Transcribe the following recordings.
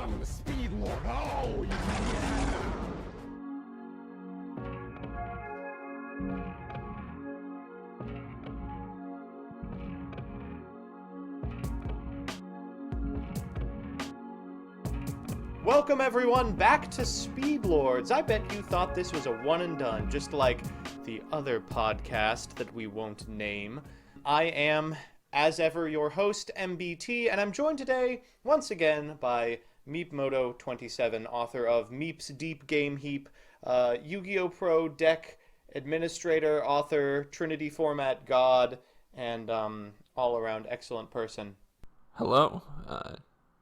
I'm the Speed Lord. Oh, yeah! Welcome everyone back to Speed Lords. I bet you thought this was a one and done, just like the other podcast that we won't name. I am, as ever, your host, MBT, and I'm joined today, once again, by Meepmoto27, author of Meep's Deep Game Heap, Yu-Gi-Oh! Pro deck administrator, author, Trinity format god, and all-around excellent person. Hello.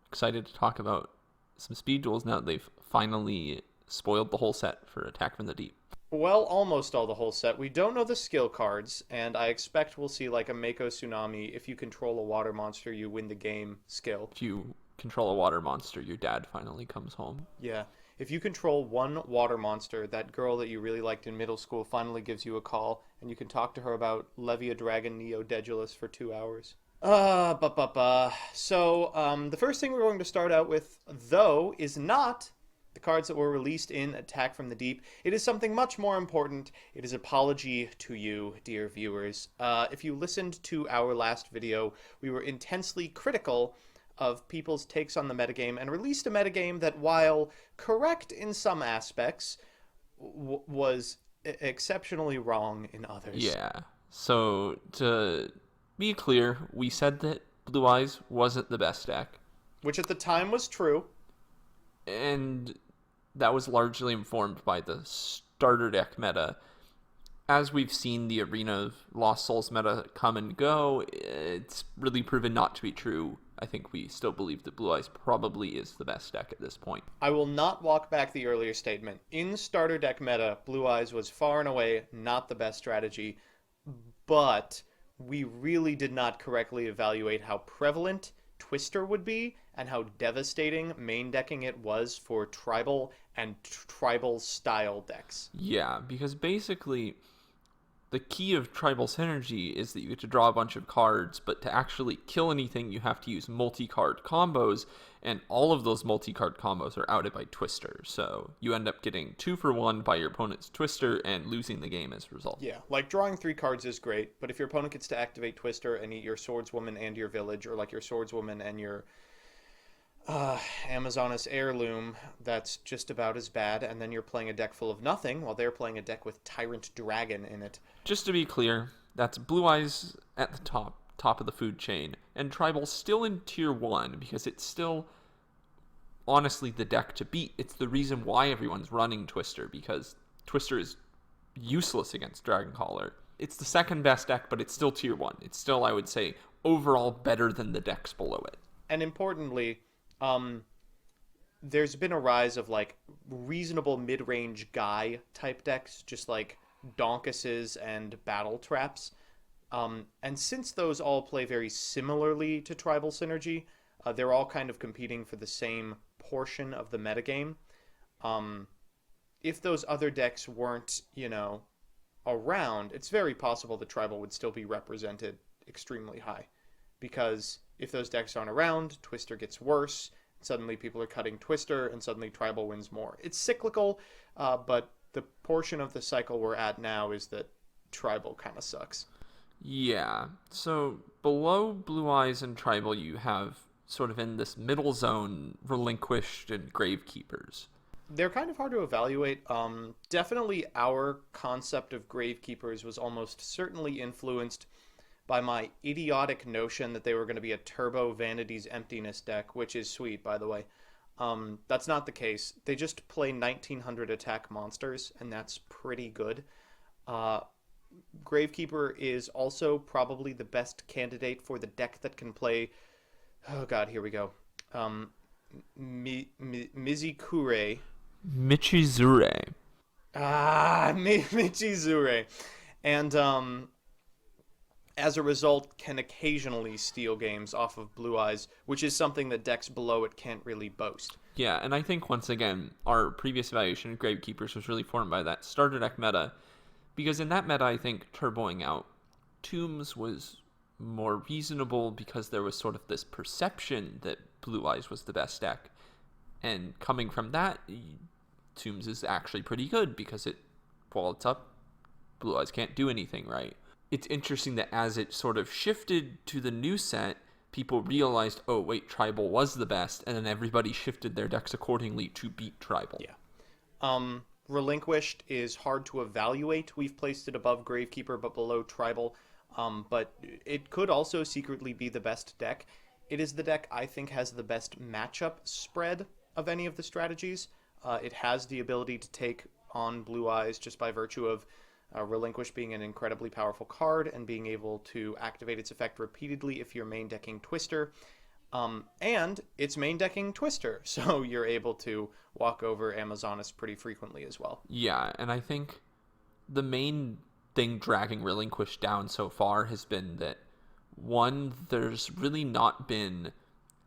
Excited to talk about some speed duels now that they've finally spoiled the whole set for Attack from the Deep. Well, almost all the whole set. We don't know the skill cards, and I expect we'll see like a Mako Tsunami. If you control a water monster, you win the game skill. If you control a water monster, your dad finally comes home. Yeah. If you control one water monster, that girl that you really liked in middle school finally gives you a call, and you can talk to her about Levia Dragon Neo Dedulus for 2 hours. So, the first thing we're going to start out with, though, is not the cards that were released in Attack from the Deep. It is something much more important. It is apology to you, dear viewers. If you listened to our last video, we were intensely critical of people's takes on the metagame and released a metagame that, while correct in some aspects, was exceptionally wrong in others. Yeah. So, to be clear, we said that Blue Eyes wasn't the best deck. Which at the time was true. And that was largely informed by the starter deck meta. As we've seen the Arena of Lost Souls meta come and go, it's really proven not to be true. I think we still believe that Blue Eyes probably is the best deck at this point. I will not walk back the earlier statement. In starter deck meta, Blue Eyes was far and away not the best strategy, but we really did not correctly evaluate how prevalent Twister would be and how devastating main decking it was for tribal and tribal style decks. Yeah, because basically the key of tribal synergy is that you get to draw a bunch of cards, but to actually kill anything you have to use multi-card combos, and all of those multi-card combos are outed by Twister. So you end up getting 2 for 1 by your opponent's Twister and losing the game as a result. Yeah, like drawing 3 cards is great, but if your opponent gets to activate Twister and eat your Swordswoman and your Village, or like your Swordswoman and your Amazoness Heirloom, that's just about as bad, and then you're playing a deck full of nothing while they're playing a deck with Tyrant Dragon in it. Just to be clear, that's Blue Eyes at the top of the food chain, and Tribal still in tier 1 because it's still honestly the deck to beat. It's the reason why everyone's running Twister, because Twister is useless against Dragoncaller. It's the second best deck, but it's still tier 1. It's still, I would say, overall better than the decks below it. And importantly, there's been a rise of like reasonable mid-range guy type decks, just like Donkuses and Battle Traps. And since those all play very similarly to Tribal Synergy, they're all kind of competing for the same portion of the metagame. If those other decks weren't, around, it's very possible that Tribal would still be represented extremely high. Because if those decks aren't around, Twister gets worse, suddenly people are cutting Twister, and suddenly Tribal wins more. It's cyclical, but the portion of the cycle we're at now is that Tribal kind of sucks. Yeah, so below Blue Eyes and Tribal, you have sort of in this middle zone, Relinquished and Gravekeepers. They're kind of hard to evaluate. Definitely our concept of Gravekeepers was almost certainly influenced by my idiotic notion that they were going to be a Turbo Vanity's Emptiness deck, which is sweet, by the way. That's not the case. They just play 1900 attack monsters, and that's pretty good. Gravekeeper is also probably the best candidate for the deck that can play... Oh god, here we go. Mizikure. Michizure. Michizure. And, as a result, can occasionally steal games off of Blue Eyes, which is something that decks below it can't really boast. Yeah, and I think, once again, our previous evaluation of Gravekeepers was really formed by that starter deck meta, because in that meta, I think turboing out Tombs was more reasonable because there was sort of this perception that Blue Eyes was the best deck. And coming from that, Tooms is actually pretty good because while it's up, Blue Eyes can't do anything right. It's interesting that as it sort of shifted to the new set, people realized, oh, wait, Tribal was the best, and then everybody shifted their decks accordingly to beat Tribal. Yeah. Relinquished is hard to evaluate. We've placed it above Gravekeeper, but below Tribal. But it could also secretly be the best deck. It is the deck I think has the best matchup spread of any of the strategies. It has the ability to take on Blue Eyes just by virtue of Relinquish being an incredibly powerful card and being able to activate its effect repeatedly if you're main decking Twister. And it's main decking Twister, so you're able to walk over Amazonas pretty frequently as well. Yeah, and I think the main thing dragging Relinquish down so far has been that, one, there's really not been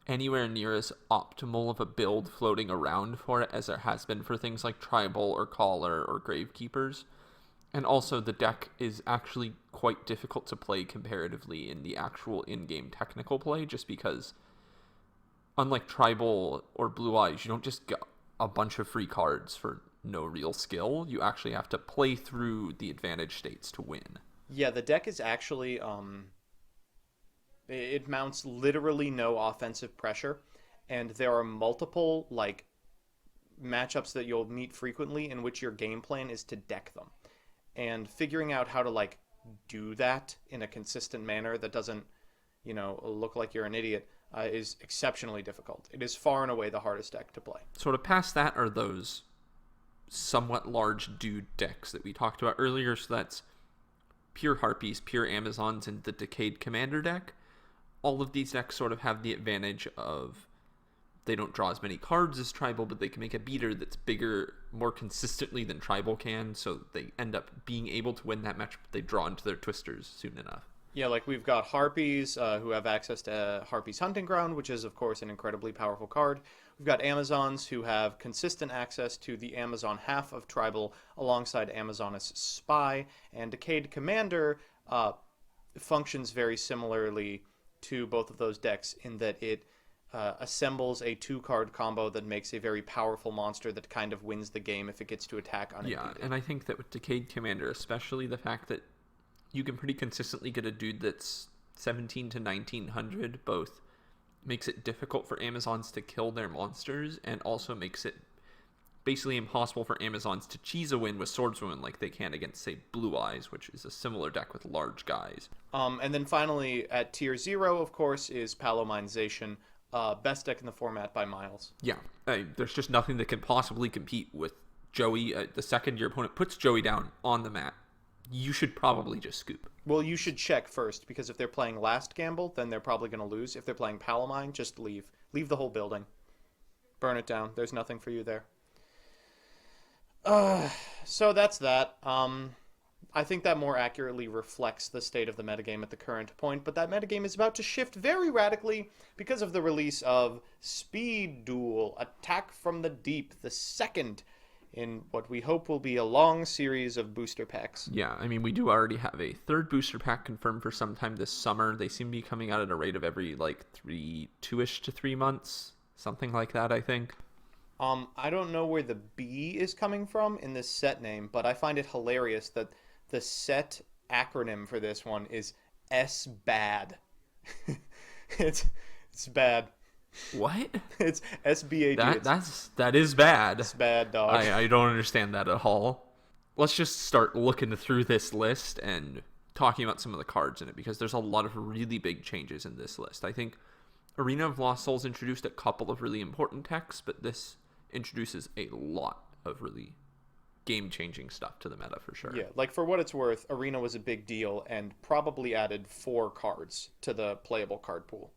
anywhere near as optimal of a build floating around for it as there has been for things like Tribal or Caller or Gravekeepers. And also the deck is actually quite difficult to play comparatively in the actual in-game technical play, just because unlike Tribal or Blue Eyes, you don't just get a bunch of free cards for no real skill. You actually have to play through the advantage states to win. Yeah, the deck is actually it mounts literally no offensive pressure, and there are multiple like matchups that you'll meet frequently in which your game plan is to deck them. And figuring out how to like do that in a consistent manner that doesn't, look like you're an idiot is exceptionally difficult. It is far and away the hardest deck to play. Sort of past that are those somewhat large dude decks that we talked about earlier. So that's pure Harpies, pure Amazons, and the Decayed Commander deck. All of these decks sort of have the advantage of they don't draw as many cards as Tribal, but they can make a beater that's bigger more consistently than Tribal can, so they end up being able to win that match, but they draw into their Twisters soon enough. Yeah, like we've got Harpies who have access to Harpies Hunting Ground, which is, of course, an incredibly powerful card. We've got Amazons who have consistent access to the Amazon half of Tribal alongside Amazonas Spy, and Decayed Commander functions very similarly to both of those decks in that it assembles a 2-card combo that makes a very powerful monster that kind of wins the game if it gets to attack unimpeded. Yeah, and I think that with Decayed Commander, especially the fact that you can pretty consistently get a dude that's 17 to 1900 both makes it difficult for Amazons to kill their monsters, and also makes it basically impossible for Amazons to cheese a win with Swordswoman like they can against, say, Blue Eyes, which is a similar deck with large guys. And then finally, at tier 0, of course, is Palominization. Best deck in the format by miles. Yeah, there's just nothing that can possibly compete with Joey. The second your opponent puts Joey down on the mat, you should probably just scoop. Well, you should check first, because if they're playing Last Gamble, then they're probably going to lose. If they're playing Palomine, just leave. Leave the whole building. Burn it down. There's nothing for you there. So that's that. I think that more accurately reflects the state of the metagame at the current point, but that metagame is about to shift very radically because of the release of Speed Duel Attack from the Deep, the second in what we hope will be a long series of booster packs. Yeah, I mean, we do already have a third booster pack confirmed for sometime this summer. They seem to be coming out at a rate of every, 2-ish to 3 months. Something like that, I think. I don't know where the B is coming from in this set name, but I find it hilarious that the set acronym for this one is SBAD. It's bad. What? It's SBAD. That is bad. It's bad, dog. I don't understand that at all. Let's just start looking through this list and talking about some of the cards in it, because there's a lot of really big changes in this list. I think Arena of Lost Souls introduced a couple of really important techs, but this introduces a lot of really game-changing stuff to the meta for sure. Yeah, like for what it's worth, Arena was a big deal and probably added 4 cards to the playable card pool.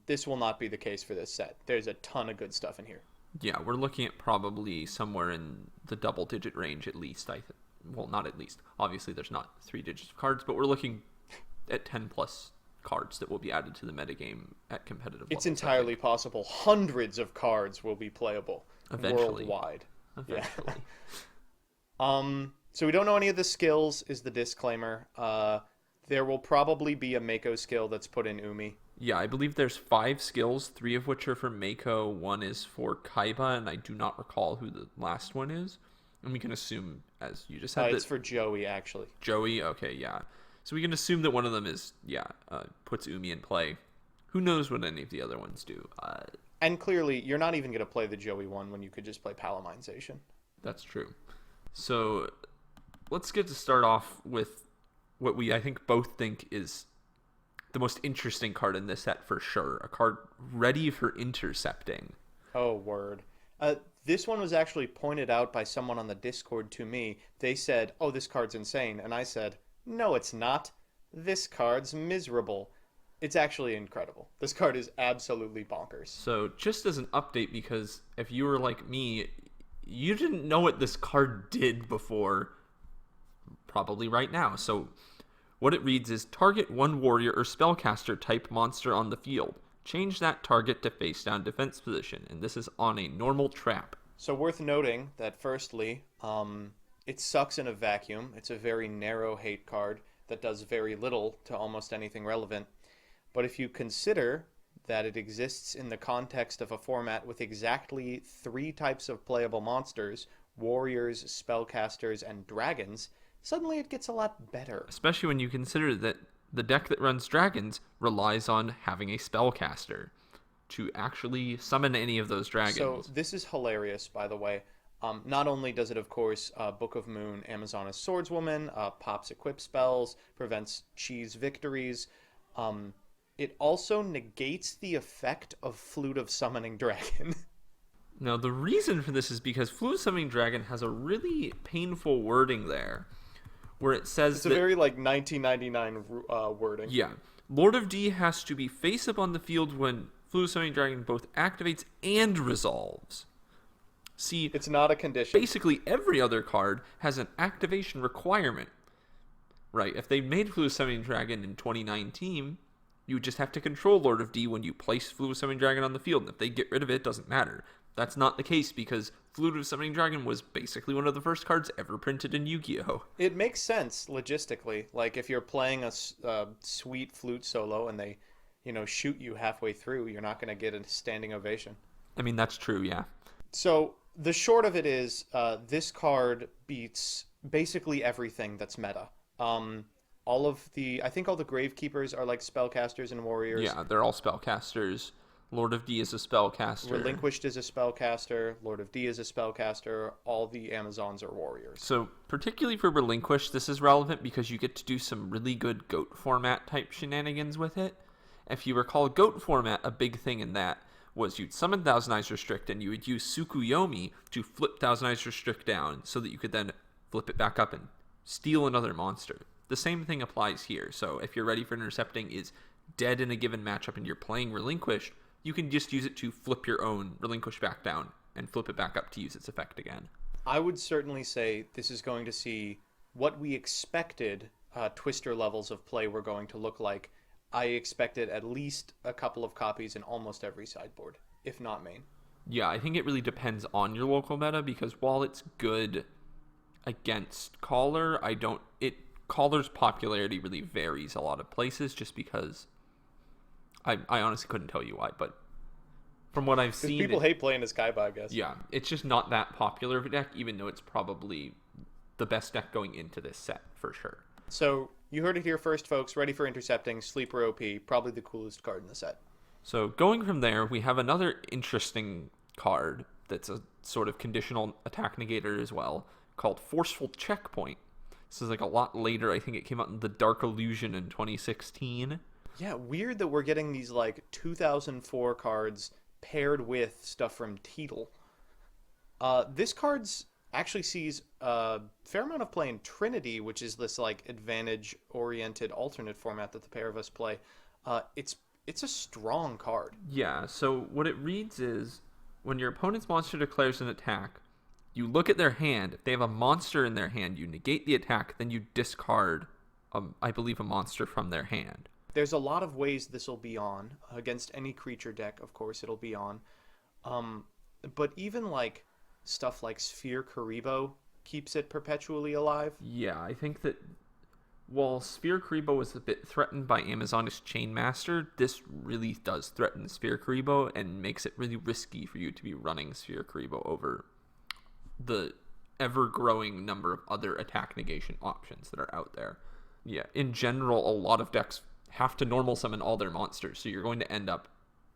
This will not be the case for this set. There's a ton of good stuff in here. Yeah, we're looking at probably somewhere in the double-digit range at least. Well, not at least. Obviously, there's not 3 digits of cards, but we're looking at 10-plus cards that will be added to the metagame at competitive levels. It's entirely possible. Hundreds of cards will be playable eventually. Worldwide. Eventually. Yeah. So we don't know any of the skills is the disclaimer. There will probably be a Mako skill that's put in Umi. Yeah, I believe there's 5 skills, 3 of which are for Mako, 1 is for Kaiba, and I do not recall who the last one is. And we can assume, as you just said, It's that for Joey, actually. Joey, okay, yeah. So we can assume that one of them is, puts Umi in play. Who knows what any of the other ones do? And clearly, you're not even going to play the Joey one when you could just play Palamization. That's true. So let's get to start off with what I think both think is the most interesting card in this set for sure. A card ready for intercepting. Oh, word. This one was actually pointed out by someone on the Discord to me. They said, oh, this card's insane. And I said, no, it's not. This card's miserable. It's actually incredible. This card is absolutely bonkers. So just as an update, because if you were like me, you didn't know what this card did before, probably right now. So what it reads is, target one warrior or spellcaster type monster on the field. Change that target to face down defense position, and this is on a normal trap. So worth noting that firstly, it sucks in a vacuum. It's a very narrow hate card that does very little to almost anything relevant. But if you consider that it exists in the context of a format with exactly 3 types of playable monsters, warriors, spellcasters, and dragons, suddenly it gets a lot better. Especially when you consider that the deck that runs dragons relies on having a spellcaster to actually summon any of those dragons. So this is hilarious, by the way. Not only does it, of course, Book of Moon, Amazoness Swordswoman, pops equip spells, prevents cheese victories. It also negates the effect of Flute of Summoning Dragon. Now, the reason for this is because Flute of Summoning Dragon has a really painful wording there, where it says it's a very, 1999 wording. Yeah. Lord of D has to be face up on the field when Flute of Summoning Dragon both activates and resolves. See, it's not a condition. Basically, every other card has an activation requirement. Right? If they made Flute of Summoning Dragon in 2019, you would just have to control Lord of D when you place Flute of Summoning Dragon on the field. And if they get rid of it, it doesn't matter. That's not the case because Flute of Summoning Dragon was basically one of the first cards ever printed in Yu-Gi-Oh! It makes sense logistically. Like if you're playing a sweet flute solo and they, shoot you halfway through, you're not going to get a standing ovation. I mean, that's true, yeah. So the short of it is this card beats basically everything that's meta. I think all the Gravekeepers are like spellcasters and warriors. Yeah, they're all spellcasters. Lord of D is a spellcaster. Relinquished is a spellcaster. Lord of D is a spellcaster. All the Amazons are warriors. So, particularly for Relinquished, this is relevant because you get to do some really good GOAT format type shenanigans with it. If you recall, GOAT format, a big thing in that was you'd summon Thousand Eyes Restrict and you would use Tsukuyomi to flip Thousand Eyes Restrict down so that you could then flip it back up and steal another monster. The same thing applies here. So if you're ready for intercepting is dead in a given matchup and you're playing Relinquished, you can just use it to flip your own Relinquish back down and flip it back up to use its effect again. I would certainly say this is going to see what we expected Twister levels of play were going to look like. I expected at least a couple of copies in almost every sideboard, if not main. Yeah, I think it really depends on your local meta because while it's good against Caller, Caller's popularity really varies a lot of places just because I honestly couldn't tell you why, but from what I've seen... People hate playing as Kaiba, I guess. Yeah, it's just not that popular of a deck, even though it's probably the best deck going into this set, for sure. So, you heard it here first, folks. Ready for intercepting, Sleeper OP, probably the coolest card in the set. So, going from there, we have another interesting card that's a sort of conditional attack negator as well, called Forceful Checkpoint. This is a lot later. I think it came out in the Dark Illusion in 2016. Yeah, weird that we're getting these 2004 cards paired with stuff from Teedle. This card's actually sees a fair amount of play in Trinity, which is this advantage-oriented alternate format that the pair of us play. It's a strong card. Yeah, so what it reads is, when your opponent's monster declares an attack, you look at their hand. If they have a monster in their hand, you negate the attack, then you discard, I believe, a monster from their hand. There's a lot of ways this will be on. Against any creature deck, of course, it'll be on. But even stuff like Sphere Karibo keeps it perpetually alive. Yeah, I think that While Sphere Karibo was a bit threatened by Amazon's Chainmaster, this really does threaten Sphere Karibo and makes it really risky for you to be running Sphere Karibo over the ever-growing number of other attack negation options that are out there. Yeah, in general, a lot of decks have to normal summon all their monsters, so you're going to end up,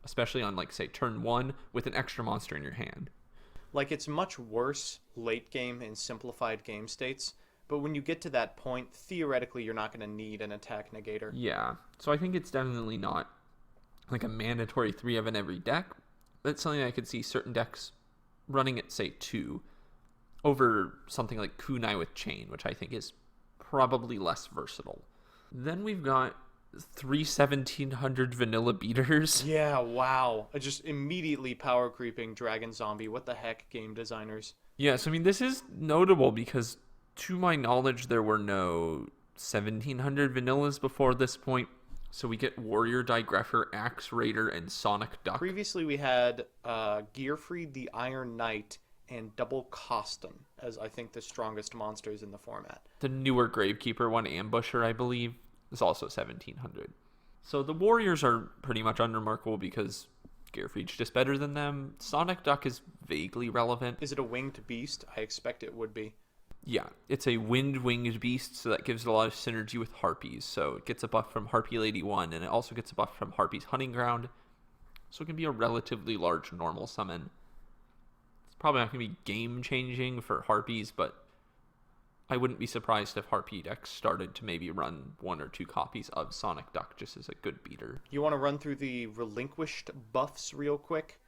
especially on, like, say, turn 1, with an extra monster in your hand. Like, it's much worse late game in simplified game states, but when you get to that point, theoretically, you're not going to need an attack negator. Yeah, so I think it's definitely not, like, a mandatory 3 of in every deck. That's something I could see certain decks running at, say, 2, over something like Kunai with Chain, which I think is probably less versatile. Then we've got 3 1700 vanilla beaters. Yeah, wow. Just immediately power creeping Dragon Zombie. What the heck, game designers? Yeah, so I mean, this is notable because, to my knowledge, there were no 1700 vanillas before this point. So we get Warrior, Digrapher, Axe Raider, and Sonic Duck. Previously, we had Gearfried the Iron Knight and Double Costum as, I think, the strongest monsters in the format. The newer Gravekeeper one, Ambusher, I believe, is also 1700. So the Warriors are pretty much unremarkable because Gearfried's just better than them. Sonic Duck is vaguely relevant. Is it a winged beast? I expect it would be. Yeah, it's a winged beast, so that gives it a lot of synergy with Harpies. So it gets a buff from Harpy Lady 1, and it also gets a buff from Harpy's Hunting Ground. So it can be a relatively large normal summon. It's probably not going to be game-changing for Harpies, but I wouldn't be surprised if Harpy decks started to maybe run 1 or 2 copies of Sonic Duck just as a good beater. You want to run through the Relinquished buffs real quick?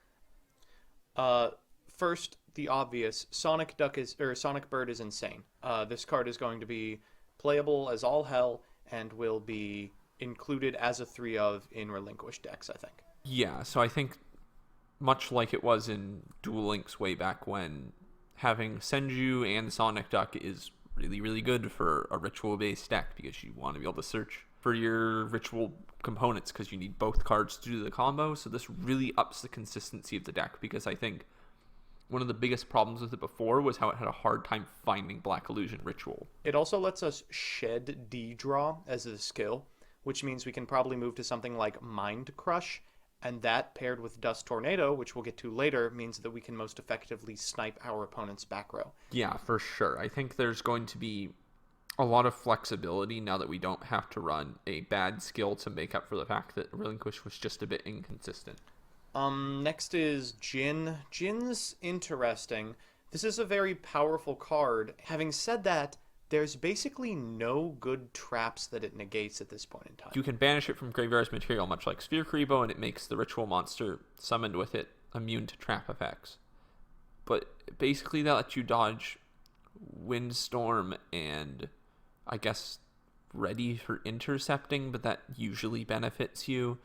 First, the obvious, Sonic Bird is insane. This card is going to be playable as all hell and will be included as a 3 of in Relinquished decks, I think. Yeah, so I think much like it was in Duel Links way back when, having Senju and Sonic Duck is really, really good for a ritual-based deck because you want to be able to search for your ritual components because you need both cards to do the combo. So this really ups the consistency of the deck because I think one of the biggest problems with it before was how it had a hard time finding Black Illusion Ritual. It also lets us shed D-Draw as a skill, which means we can probably move to something like Mind Crush, and that paired with Dust Tornado, which we'll get to later, means that we can most effectively snipe our opponent's back row. Yeah, for sure. I think there's going to be a lot of flexibility now that we don't have to run a bad skill to make up for the fact that Relinquish was just a bit inconsistent. Next is Jin. Jin's interesting. This is a very powerful card. Having said that, there's basically no good traps that it negates at this point in time. You can banish it from Graveyard's material, much like Sphere Karibo, and it makes the ritual monster summoned with it immune to trap effects. But basically that lets you dodge Windstorm and, I guess, Ready for intercepting, but that usually benefits you.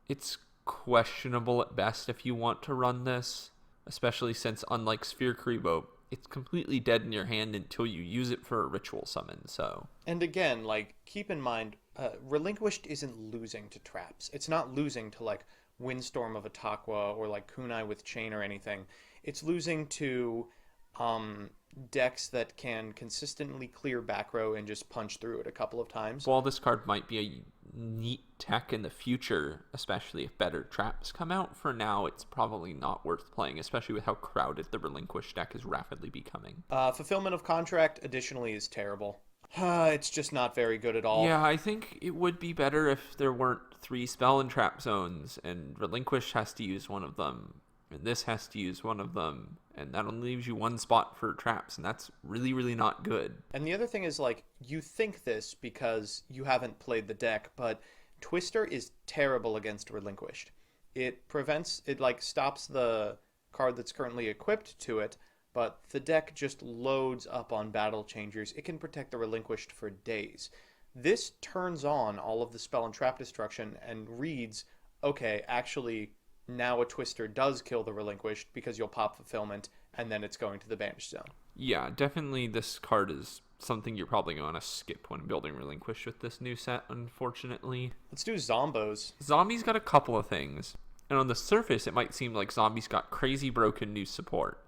It's questionable at best if you want to run this, especially since, unlike Sphere Karibo, it's completely dead in your hand until you use it for a ritual summon, so... And again, like, keep in mind, Relinquished isn't losing to traps. It's not losing to, like, Windstorm of Ataqua or, like, Kunai with Chain or anything. It's losing to decks that can consistently clear back row and just punch through it a couple of times. While this card might be a neat tech in the future, especially if better traps come out, for now it's probably not worth playing, especially with how crowded the Relinquished deck is rapidly becoming. Fulfillment of Contract, additionally, is terrible. It's just not very good at all. Yeah, I think it would be better if there weren't 3 spell and trap zones, and Relinquish has to use one of them, and this has to use one of them, and that only leaves you 1 spot for traps, and that's really, really not good. And the other thing is, like, you think this because you haven't played the deck, but Twister is terrible against Relinquished. It stops the card that's currently equipped to it, but the deck just loads up on Battle Changers. It can protect the Relinquished for days. This turns on all of the spell and trap destruction and reads, okay, actually, now a Twister does kill the Relinquished because you'll pop Fulfillment, and then it's going to the Banished Zone. Yeah, definitely this card is something you're probably going to skip when building Relinquish with this new set, unfortunately. Let's do Zombos. Zombie's got a couple of things, and on the surface it might seem like Zombie's got crazy broken new support.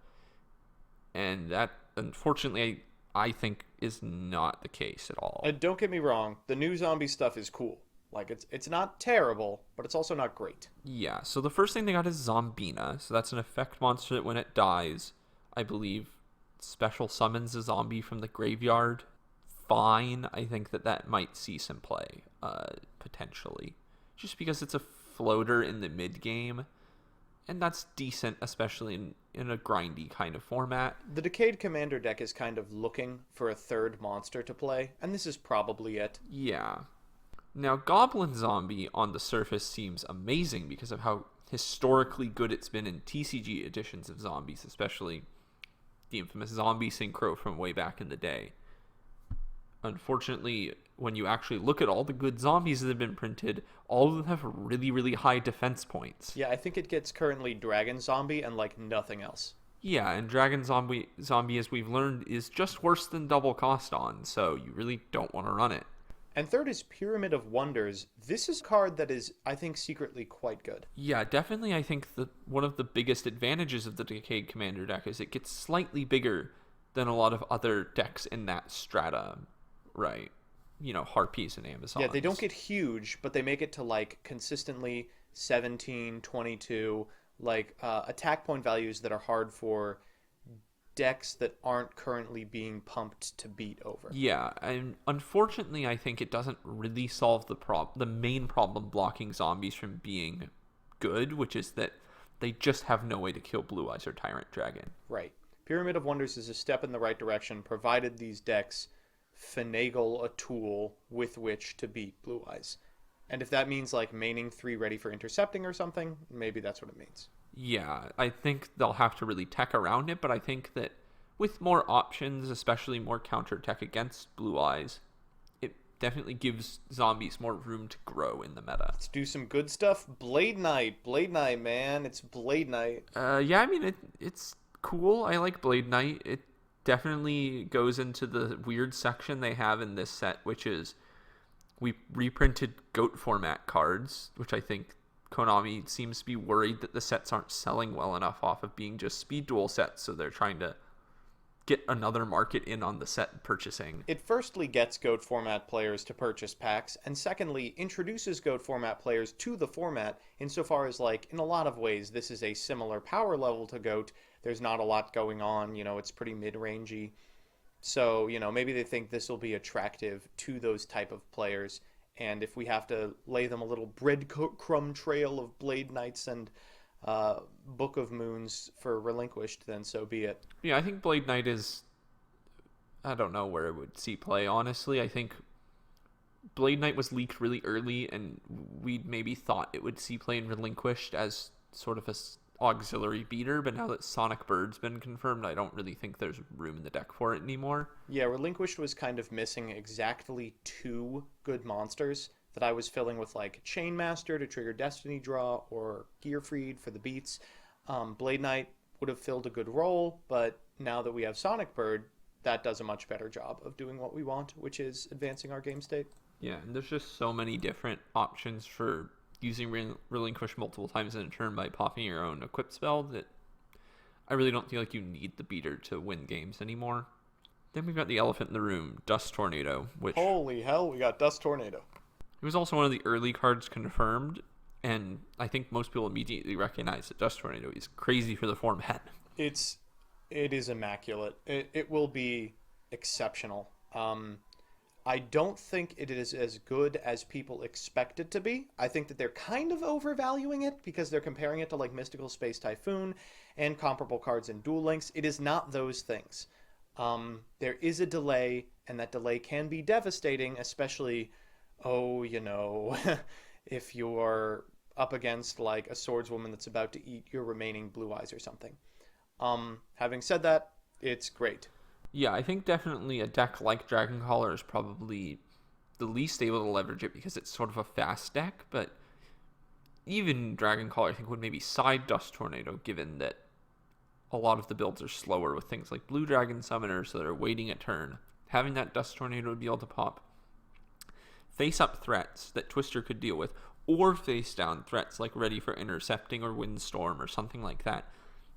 And that, unfortunately, I think is not the case at all. Don't get me wrong, the new zombie stuff is cool. Like, it's not terrible, but it's also not great. Yeah, so the first thing they got is Zombina. So that's an effect monster that when it dies, I believe, special summons a zombie from the graveyard. Fine, I think that might see some play, potentially. Just because it's a floater in the mid-game, and that's decent, especially in a grindy kind of format. The Decayed Commander deck is kind of looking for a third monster to play, and this is probably it. Yeah. Now, Goblin Zombie on the surface seems amazing because of how historically good it's been in TCG editions of zombies, especially the infamous Zombie Synchro from way back in the day. Unfortunately, when you actually look at all the good zombies that have been printed, all of them have really, really high defense points. Yeah, I think it gets currently Dragon Zombie and, like, nothing else. Yeah, and Dragon Zombie, as we've learned, is just worse than double cost on, so you really don't want to run it. And third is Pyramid of Wonders. This is a card that is, I think, secretly quite good. Yeah, definitely I think that one of the biggest advantages of the Decayed Commander deck is it gets slightly bigger than a lot of other decks in that strata, right? You know, Harpies and Amazons. Yeah, they don't get huge, but they make it to, like, consistently 17, 22, like, attack point values that are hard for decks that aren't currently being pumped to beat over. Yeah, and unfortunately, I think it doesn't really solve the main problem blocking zombies from being good, which is that they just have no way to kill Blue Eyes or Tyrant Dragon. Right. Pyramid of Wonders is a step in the right direction, provided these decks finagle a tool with which to beat Blue Eyes. And if that means, like, maining 3 ready for intercepting or something, maybe that's what it means. Yeah, I think they'll have to really tech around it, but I think that with more options, especially more counter tech against Blue Eyes, it definitely gives zombies more room to grow in the meta. Let's do some good stuff. Blade Knight, man. It's Blade Knight. Yeah, I mean, it's cool. I like Blade Knight. It definitely goes into the weird section they have in this set, which is we reprinted GOAT format cards, which I think Konami seems to be worried that the sets aren't selling well enough off of being just speed duel sets, so they're trying to get another market in on the set purchasing. It firstly gets GOAT format players to purchase packs, and secondly introduces GOAT format players to the format insofar as, like, in a lot of ways, this is a similar power level to GOAT. There's not a lot going on, you know, it's pretty mid-rangey. So, you know, maybe they think this will be attractive to those type of players. And if we have to lay them a little breadcrumb trail of Blade Knights and Book of Moons for Relinquished, then so be it. Yeah, I think Blade Knight is... I don't know where it would see play, honestly. I think Blade Knight was leaked really early, and we maybe thought it would see play in Relinquished as sort of a auxiliary beater, but now that Sonic Bird's been confirmed, I don't really think there's room in the deck for it anymore. Yeah, Relinquished was kind of missing exactly 2 good monsters that I was filling with, like, Chainmaster to trigger Destiny Draw or Gearfried for the beats. Blade Knight would have filled a good role, but now that we have Sonic Bird, that does a much better job of doing what we want, which is advancing our game state. Yeah, and there's just so many different options for using Relinquish multiple times in a turn by popping your own equip spell that I really don't feel like you need the beater to win games anymore. Then we've got the elephant in the room, Dust Tornado, which... Holy hell, we got Dust Tornado. It was also one of the early cards confirmed, and I think most people immediately recognize that Dust Tornado is crazy for the format. It is immaculate. It will be exceptional. I don't think it is as good as people expect it to be. I think that they're kind of overvaluing it because they're comparing it to, like, Mystical Space Typhoon and comparable cards in Duel Links. It is not those things. There is a delay, and that delay can be devastating, especially, you know, if you're up against, like, a swordswoman that's about to eat your remaining Blue Eyes or something. Having said that, it's great. Yeah, I think definitely a deck like Dragoncaller is probably the least able to leverage it because it's sort of a fast deck, but even Dragoncaller I think would maybe side Dust Tornado given that a lot of the builds are slower with things like Blue Dragon Summoner, so they're waiting a turn. Having that Dust Tornado would be able to pop face-up threats that Twister could deal with, or face-down threats like Ready for Intercepting or Windstorm or something like that.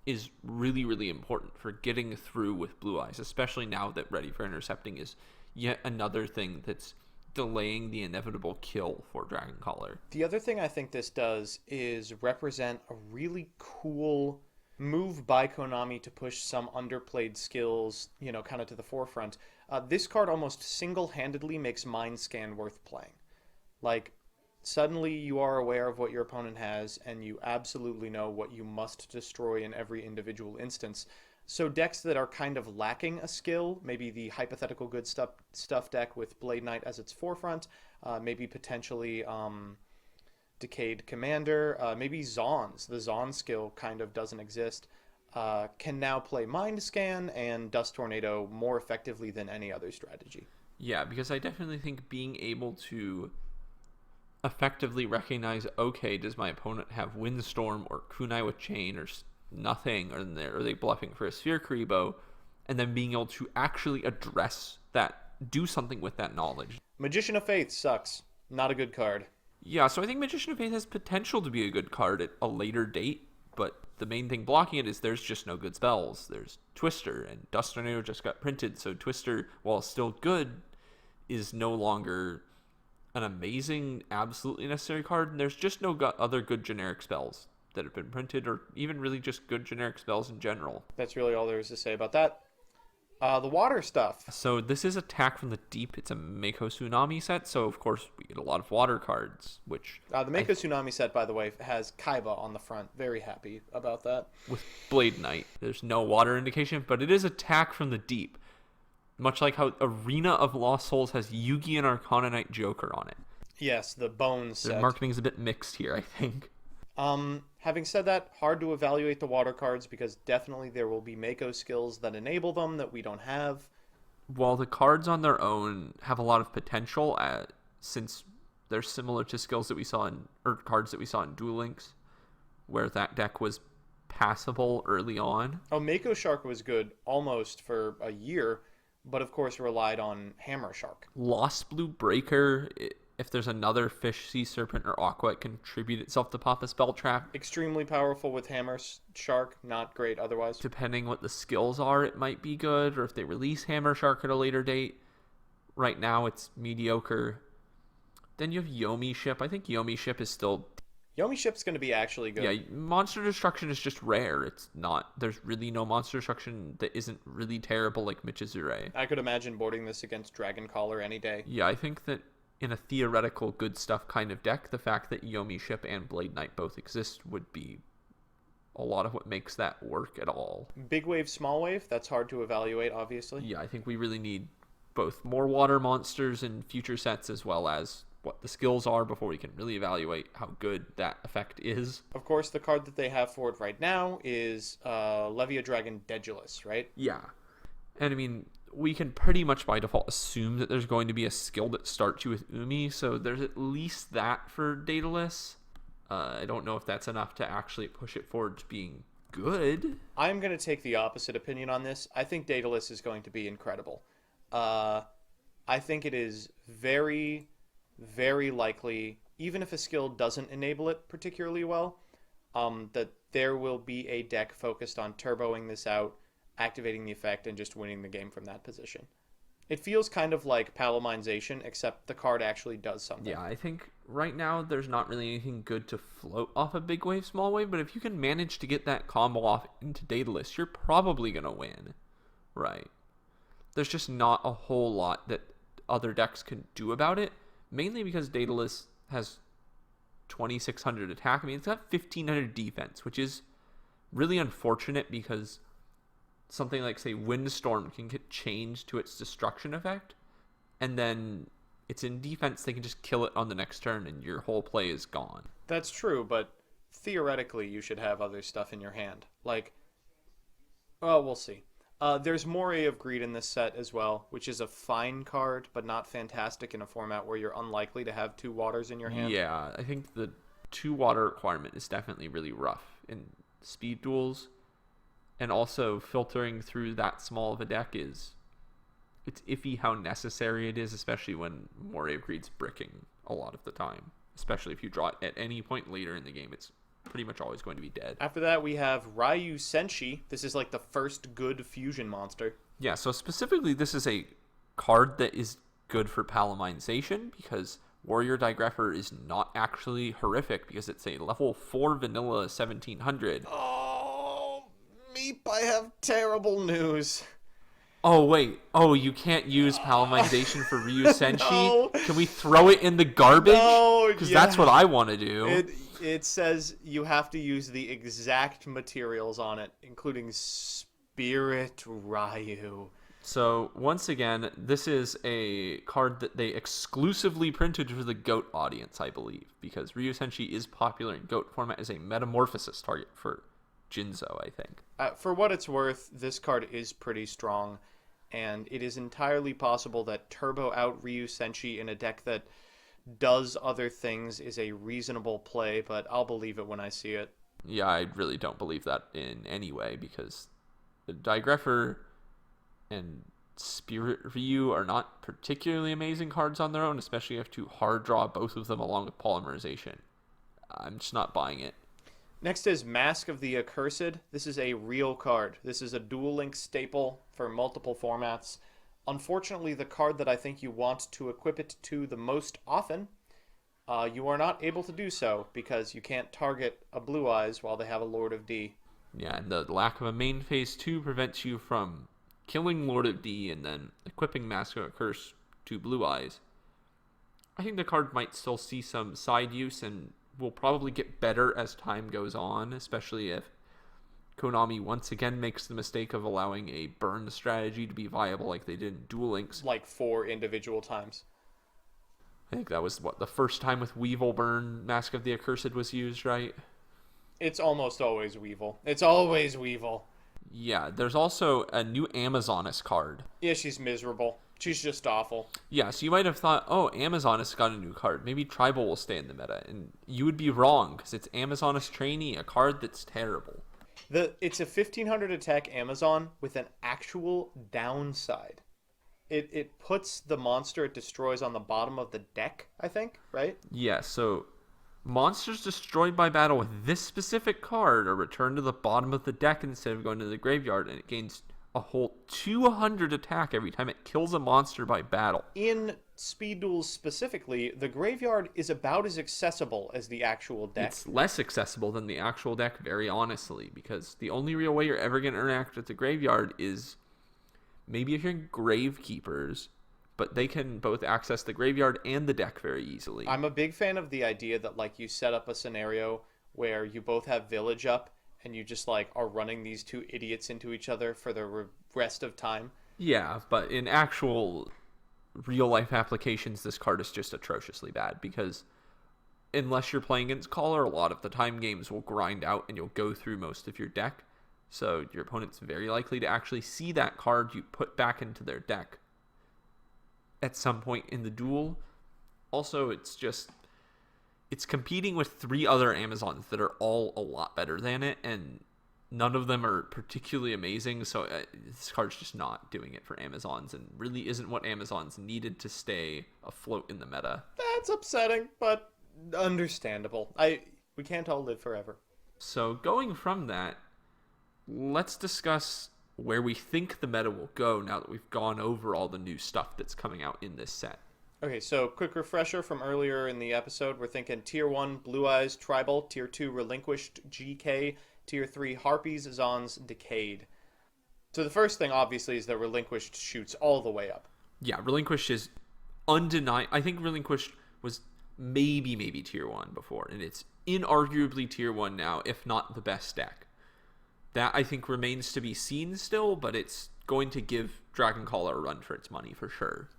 is really, really important for getting through with Blue Eyes, especially now that Ready for Intercepting is yet another thing that's delaying the inevitable kill for Dragon Caller. The other thing I think this does is represent a really cool move by Konami to push some underplayed skills, kind of to the forefront. This card almost single-handedly makes Mind Scan worth playing. Like, suddenly you are aware of what your opponent has, and you absolutely know what you must destroy in every individual instance. So decks that are kind of lacking a skill, maybe the hypothetical good stuff deck with Blade Knight as its forefront, maybe potentially Decayed Commander, maybe Zons. The Zon skill kind of doesn't exist. Can now play Mind Scan and Dust Tornado more effectively than any other strategy. Yeah, because I definitely think being able to effectively recognize, okay, does my opponent have Windstorm or Kunai with Chain or nothing, or are they bluffing for a Sphere Karibo, and then being able to actually address that, do something with that knowledge. Magician of Faith sucks. Not a good card. Yeah, so I think Magician of Faith has potential to be a good card at a later date, but the main thing blocking it is there's just no good spells. There's Twister, and Dust Tornado just got printed, so Twister, while still good, is no longer an amazing, absolutely necessary card, and there's just no other good generic spells that have been printed, or even really just good generic spells in general. That's really all there is to say about that. The water stuff. So this is Attack from the Deep. It's a Mako Tsunami set, so of course we get a lot of water cards, which... the Mako Tsunami set, by the way, has Kaiba on the front. Very happy about that. With Blade Knight, there's no water indication, but it is Attack from the Deep. Much like how Arena of Lost Souls has Yugi and Arcana Knight Joker on it. Yes, the Bones set. Their marketing is a bit mixed here, I think. Having said that, hard to evaluate the water cards because definitely there will be Mako skills that enable them that we don't have. While the cards on their own have a lot of potential, since they're similar to skills that we saw or cards that we saw in Duel Links, where that deck was passable early on. Oh, Mako Shark was good almost for a year, but of course relied on Hammer Shark. Lost Blue Breaker, if there's another Fish, Sea Serpent, or Aqua, it can contribute itself to pop a spell trap. Extremely powerful with Hammer Shark, not great otherwise. Depending what the skills are, it might be good, or if they release Hammer Shark at a later date. Right now, it's mediocre. Then you have Yomi Ship. I think Yomi Ship is still... Yomi Ship's going to be actually good. Yeah, Monster Destruction is just rare. It's not... There's really no Monster Destruction that isn't really terrible like Michizure. I could imagine boarding this against Dragon Caller any day. Yeah, I think that in a theoretical good stuff kind of deck, the fact that Yomi Ship and Blade Knight both exist would be a lot of what makes that work at all. Big wave, small wave, that's hard to evaluate, obviously. Yeah, I think we really need both more water monsters in future sets as well as what the skills are before we can really evaluate how good that effect is. Of course, the card that they have for it right now is Levia Dragon Daedalus, right? Yeah. And I mean, we can pretty much by default assume that there's going to be a skill that starts you with Umi, so there's at least that for Daedalus. I don't know if that's enough to actually push it forward to being good. I'm going to take the opposite opinion on this. I think Daedalus is going to be incredible. I think it is very, very likely, even if a skill doesn't enable it particularly well, that there will be a deck focused on turboing this out, activating the effect, and just winning the game from that position. It feels kind of like Palominization, except the card actually does something. Yeah, I think right now there's not really anything good to float off a big wave, small wave, but if you can manage to get that combo off into Daedalus, you're probably going to win, right? There's just not a whole lot that other decks can do about it, mainly because Daedalus has 2,600 attack. I mean, it's got 1,500 defense, which is really unfortunate because something like, say, Windstorm can get changed to its destruction effect, and then it's in defense, they can just kill it on the next turn, and your whole play is gone. That's true, but theoretically you should have other stuff in your hand. Like, well, we'll see. There's Moray of Greed in this set as well, which is a fine card, but not fantastic in a format where you're unlikely to have 2 waters in your hand. Yeah, I think the 2 water requirement is definitely really rough in speed duels. And also filtering through that small of a deck it's iffy how necessary it is, especially when Moray of Greed's bricking a lot of the time. Especially if you draw it at any point later in the game, it's pretty much always going to be dead. After that, we have Ryu Senshi. This is like the first good fusion monster. Yeah, so specifically, this is a card that is good for Palamization because Warrior Digrapher is not actually horrific because it's a level 4 vanilla 1700. Oh, Meep, I have terrible news. Oh, wait. Oh, you can't use Palamization for Ryu Senshi? No. Can we throw it in the garbage? No, because that's what I want to do. It says you have to use the exact materials on it, including Spirit Ryu. So, once again, this is a card that they exclusively printed for the GOAT audience, I believe, because Ryu Senshi is popular in GOAT format as a metamorphosis target for Jinzo, I think. For what it's worth, this card is pretty strong, and it is entirely possible that Turbo out Ryu Senshi in a deck that does other things is a reasonable play, but I'll believe it when I see it. Yeah, I really don't believe that in any way, because the Digrapher and Spirit Ryu are not particularly amazing cards on their own, especially if you have to hard draw both of them along with Polymerization. I'm just not buying it. Next is Mask of the Accursed. This is a real card. This is a Duel Link staple for multiple formats. Unfortunately, the card that I think you want to equip it to the most often, you are not able to do so because you can't target a Blue Eyes while they have a Lord of D. Yeah, and the lack of a main phase 2 prevents you from killing Lord of D and then equipping Mask of Accursed to Blue Eyes. I think the card might still see some side use and will probably get better as time goes on, especially if Konami once again makes the mistake of allowing a burn strategy to be viable like they did in Duel Links. Like 4 individual times. I think that was, the first time with Weevil Burn Mask of the Accursed was used, right? It's almost always Weevil. It's always Weevil. Yeah, there's also a new Amazoness card. Yeah, she's miserable. She's just awful. Yeah, so you might have thought, oh, Amazoness got a new card. Maybe Tribal will stay in the meta. And you would be wrong, because it's Amazoness Trainee, a card that's terrible. It's a 1500 attack Amazon with an actual downside. It puts the monster it destroys on the bottom of the deck, I think, right? Yeah, so monsters destroyed by battle with this specific card are returned to the bottom of the deck instead of going to the graveyard, and it gains a whole 200 attack every time it kills a monster by battle. In speed duels specifically, the graveyard is about as accessible as the actual deck. It's less accessible than the actual deck, very honestly, because the only real way you're ever going to interact with the graveyard is maybe if you're Gravekeepers, but they can both access the graveyard and the deck very easily. I'm a big fan of the idea that like you set up a scenario where you both have Village up and you just like are running these two idiots into each other for the rest of time. Yeah, but in actual real-life applications, this card is just atrociously bad because unless you're playing against Caller, a lot of the time games will grind out and you'll go through most of your deck. So your opponent's very likely to actually see that card you put back into their deck at some point in the duel. Also, it's competing with 3 other Amazons that are all a lot better than it, and none of them are particularly amazing, so this card's just not doing it for Amazons, and really isn't what Amazons needed to stay afloat in the meta. That's upsetting, but understandable. We can't all live forever. So going from that, let's discuss where we think the meta will go now that we've gone over all the new stuff that's coming out in this set. Okay, so quick refresher from earlier in the episode. We're thinking Tier 1, Blue Eyes, Tribal. Tier 2, Relinquished, GK. Tier 3, Harpies, Zons, Decayed. So the first thing, obviously, is that Relinquished shoots all the way up. Yeah, Relinquished is undeniable. I think Relinquished was maybe Tier 1 before, and it's inarguably Tier 1 now, if not the best deck. That, I think, remains to be seen still, but it's going to give Dragoncaller a run for its money, for sure.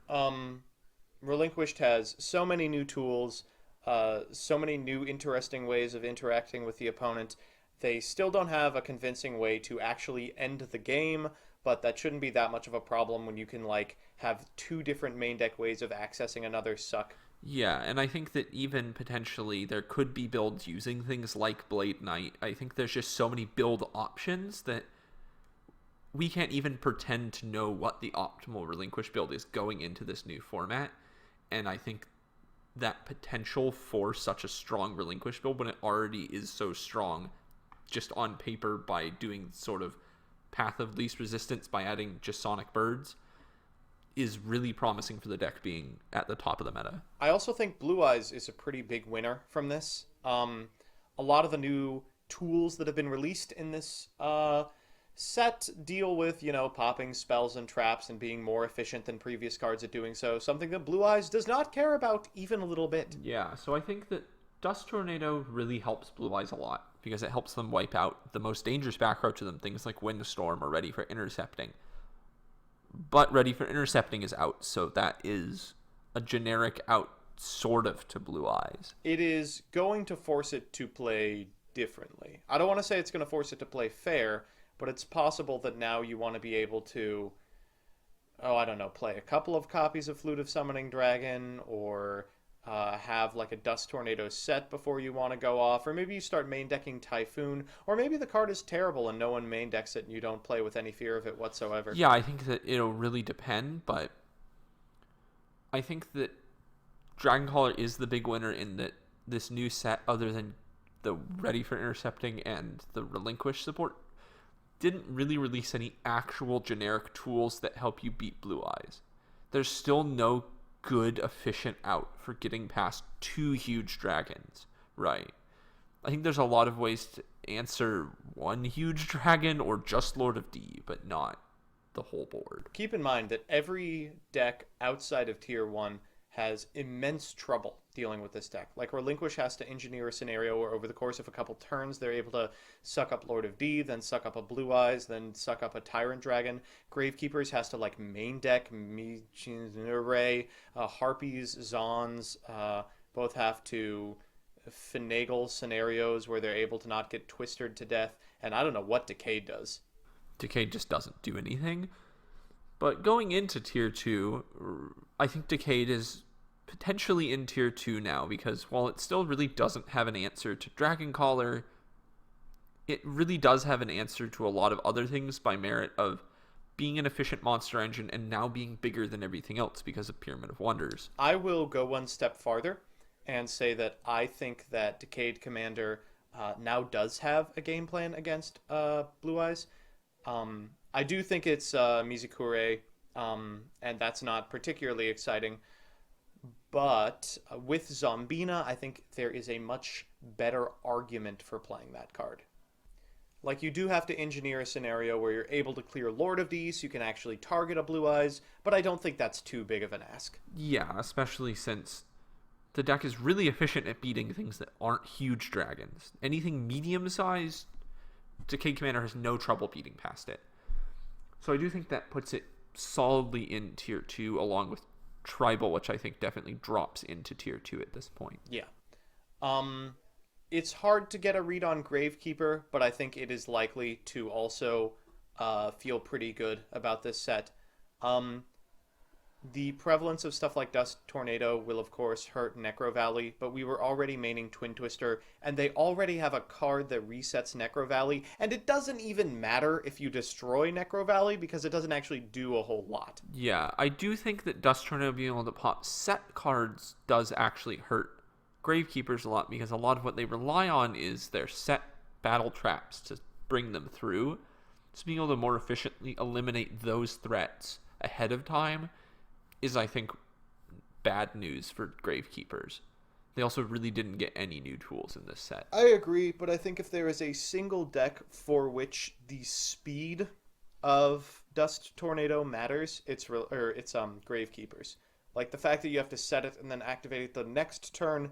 Relinquished has so many new tools, so many new interesting ways of interacting with the opponent. They still don't have a convincing way to actually end the game, but that shouldn't be that much of a problem when you can like have 2 different main deck ways of accessing another suck. Yeah, and I think that even potentially there could be builds using things like Blade Knight. I think there's just so many build options that we can't even pretend to know what the optimal Relinquish build is going into this new format. And I think that potential for such a strong Relinquished build when it already is so strong just on paper by doing sort of Path of Least Resistance by adding just Sonic Birds is really promising for the deck being at the top of the meta. I also think Blue Eyes is a pretty big winner from this. A lot of the new tools that have been released in this set deal with, popping spells and traps and being more efficient than previous cards at doing so, something that Blue Eyes does not care about even a little bit. Yeah, so I think that Dust Tornado really helps Blue Eyes a lot because it helps them wipe out the most dangerous back row to them, things like Windstorm or Ready for Intercepting. But Ready for Intercepting is out, so that is a generic out sort of to Blue Eyes. It is going to force it to play differently. I don't want to say it's going to force it to play fair, but it's possible that now you want to be able to, play a couple of copies of Flute of Summoning Dragon, or have like a Dust Tornado set before you want to go off, or maybe you start main decking Typhoon, or maybe the card is terrible and no one main decks it and you don't play with any fear of it whatsoever. Yeah, I think that it'll really depend, but I think that Dragoncaller is the big winner in that this new set, other than the Ready for Intercepting and the Relinquished support, didn't really release any actual generic tools that help you beat Blue Eyes. There's still no good, efficient out for getting past 2 huge dragons, right? I think there's a lot of ways to answer 1 huge dragon or just Lord of D, but not the whole board. Keep in mind that every deck outside of Tier 1 has immense trouble dealing with this deck. Like, Relinquish has to engineer a scenario where over the course of a couple turns they're able to suck up Lord of D, then suck up a Blue Eyes, then suck up a Tyrant Dragon. Gravekeepers has to main deck Array, Harpies, Zons, both have to finagle scenarios where they're able to not get twistered to death, and I don't know what Decade does. Decade just doesn't do anything. But going into Tier 2, I think Decade is potentially in Tier 2 now, because while it still really doesn't have an answer to Dragoncaller, it really does have an answer to a lot of other things by merit of being an efficient monster engine and now being bigger than everything else because of Pyramid of Wonders. I will go one step farther and say that I think that Decade Commander now does have a game plan against Blue Eyes. I do think it's Mizukure, and that's not particularly exciting. But with Zombina, I think there is a much better argument for playing that card. Like, you do have to engineer a scenario where you're able to clear Lord of D, so you can actually target a Blue Eyes, but I don't think that's too big of an ask. Yeah, especially since the deck is really efficient at beating things that aren't huge dragons. Anything medium-sized, Decade Commander has no trouble beating past it. So I do think that puts it solidly in Tier 2, along with Tribal, which I think definitely drops into Tier 2 at this point. Yeah. It's hard to get a read on Gravekeeper, but I think it is likely to also feel pretty good about this set. The prevalence of stuff like Dust Tornado will, of course, hurt Necro Valley, but we were already maining Twin Twister, and they already have a card that resets Necro Valley, and it doesn't even matter if you destroy Necro Valley, because it doesn't actually do a whole lot. Yeah, I do think that Dust Tornado being able to pop set cards does actually hurt Gravekeepers a lot, because a lot of what they rely on is their set battle traps to bring them through. So being able to more efficiently eliminate those threats ahead of time is, I think, bad news for Gravekeepers. They also really didn't get any new tools in this set. I agree, but I think if there is a single deck for which the speed of Dust Tornado matters, it's Gravekeepers. Like, the fact that you have to set it and then activate it the next turn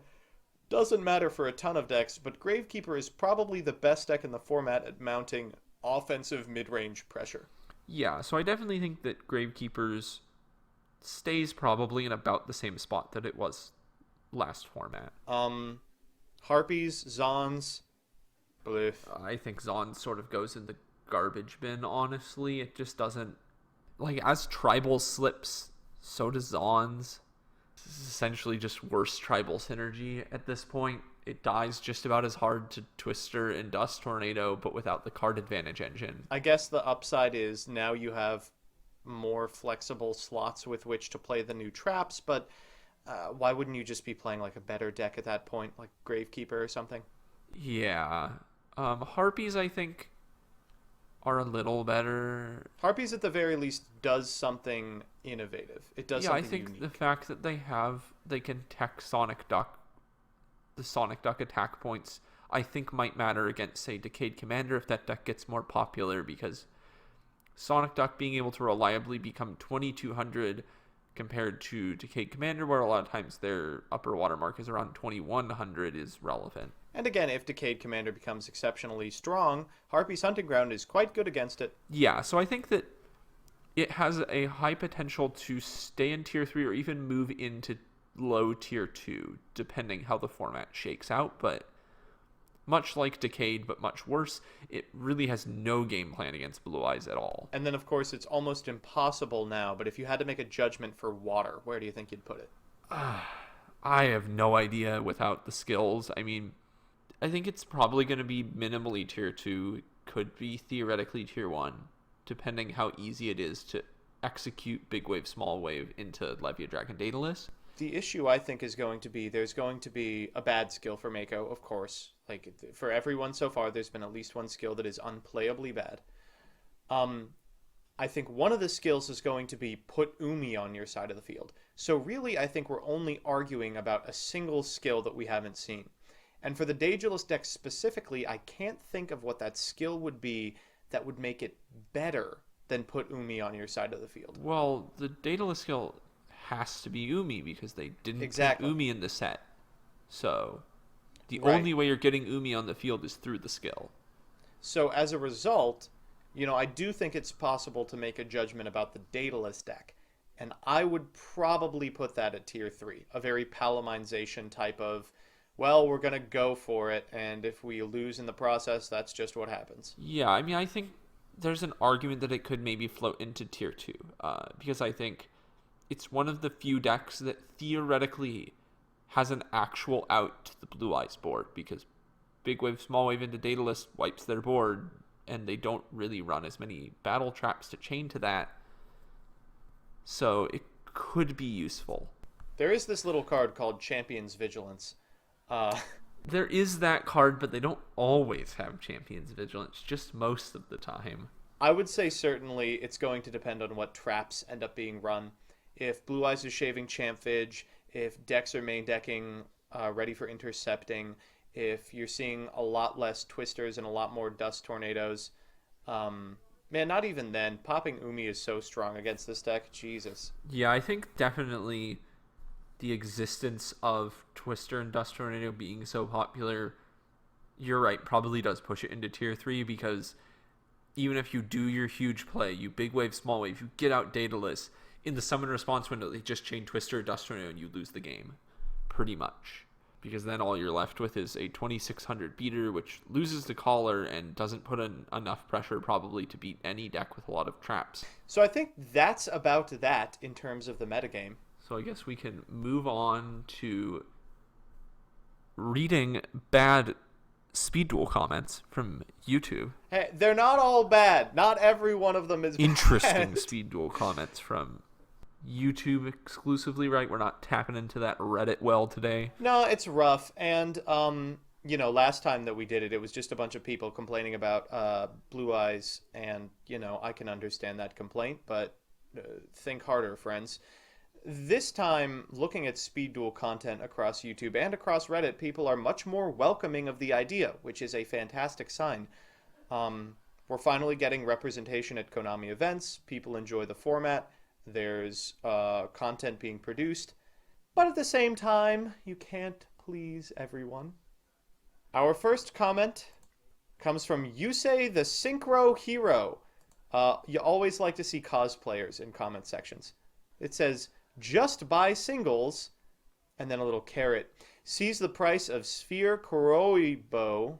doesn't matter for a ton of decks, but Gravekeeper is probably the best deck in the format at mounting offensive mid-range pressure. Yeah, so I definitely think that Gravekeepers stays probably in about the same spot that it was last format. Harpies, Zons, bleh. I think Zon sort of goes in the garbage bin, honestly. It just doesn't... as Tribal slips, so does Zons. This is essentially just worse Tribal synergy at this point. It dies just about as hard to Twister and Dust Tornado, but without the card advantage engine. I guess the upside is now you have more flexible slots with which to play the new traps, but why wouldn't you just be playing like a better deck at that point, like Gravekeeper or something? Yeah. Harpies, I think, are a little better. Harpies, at the very least, does something innovative. It does Yeah, I something think unique. the fact that they can tech Sonic Duck, the Sonic Duck attack points, I think might matter against, say, Decayed Commander if that deck gets more popular, because Sonic Duck being able to reliably become 2200 compared to Decayed Commander, where a lot of times their upper watermark is around 2100, is relevant. And again, if Decayed Commander becomes exceptionally strong, Harpy's Hunting Ground is quite good against it. Yeah, so I think that it has a high potential to stay in Tier 3 or even move into low Tier 2, depending how the format shakes out, but much like Decayed, but much worse, it really has no game plan against Blue Eyes at all. And then, of course, it's almost impossible now, but if you had to make a judgment for water, where do you think you'd put it? I have no idea without the skills. I mean, I think it's probably going to be minimally Tier 2, could be theoretically Tier 1, depending how easy it is to execute Big Wave, Small Wave into Levia Dragon Daedalus. The issue, I think, is going to be there's going to be a bad skill for Mako, of course. Like, for everyone so far, there's been at least one skill that is unplayably bad. I think one of the skills is going to be put Umi on your side of the field. So really, I think we're only arguing about a single skill that we haven't seen. And for the Daedalus deck specifically, I can't think of what that skill would be that would make it better than put Umi on your side of the field. Well, the Daedalus skill has to be Umi because they didn't Exactly. put Umi in the set. So the Right. only way you're getting Umi on the field is through the skill. So as a result, I do think it's possible to make a judgment about the Daedalus deck. And I would probably put that at Tier 3. A very Palamization type of, well, we're going to go for it, and if we lose in the process, that's just what happens. Yeah, I mean, I think there's an argument that it could maybe float into Tier 2. Because I think it's one of the few decks that theoretically has an actual out to the Blue Eyes board, because Big Wave, Small Wave into Daedalus wipes their board, and they don't really run as many battle traps to chain to that. So it could be useful. There is this little card called Champion's Vigilance. There is that card, but they don't always have Champion's Vigilance, just most of the time. I would say certainly it's going to depend on what traps end up being run. If Blue Eyes is shaving Champ Vig, if decks are main decking ready for intercepting, if you're seeing a lot less Twisters and a lot more Dust Tornadoes, man, not even then. Popping Umi is so strong against this deck. Jesus. Yeah, I think definitely the existence of Twister and Dust Tornado being so popular, you're right, probably does push it into Tier 3, because even if you do your huge play, you Big Wave, Small Wave, you get out Daedalus, in the summon response window, they just chain Twister or Dust Tornado and you lose the game. Pretty much. Because then all you're left with is a 2600 beater, which loses the collar and doesn't put in enough pressure probably to beat any deck with a lot of traps. So I think that's about that in terms of the metagame. So I guess we can move on to reading bad speed duel comments from YouTube. Hey, they're not all bad. Not every one of them is Interesting bad. speed duel comments from YouTube exclusively, right? We're not tapping into that Reddit well today. No, it's rough. And, last time that we did it, it was just a bunch of people complaining about Blue Eyes. And, I can understand that complaint, but think harder, friends. This time, looking at speed duel content across YouTube and across Reddit, people are much more welcoming of the idea, which is a fantastic sign. We're finally getting representation at Konami events. People enjoy the format. There's content being produced. But at the same time, you can't please everyone. Our first comment comes from Yusei the Synchro Hero. You always like to see cosplayers in comment sections. It says, just buy singles, and then a little carrot. Sees the price of Sphere Kuroibo.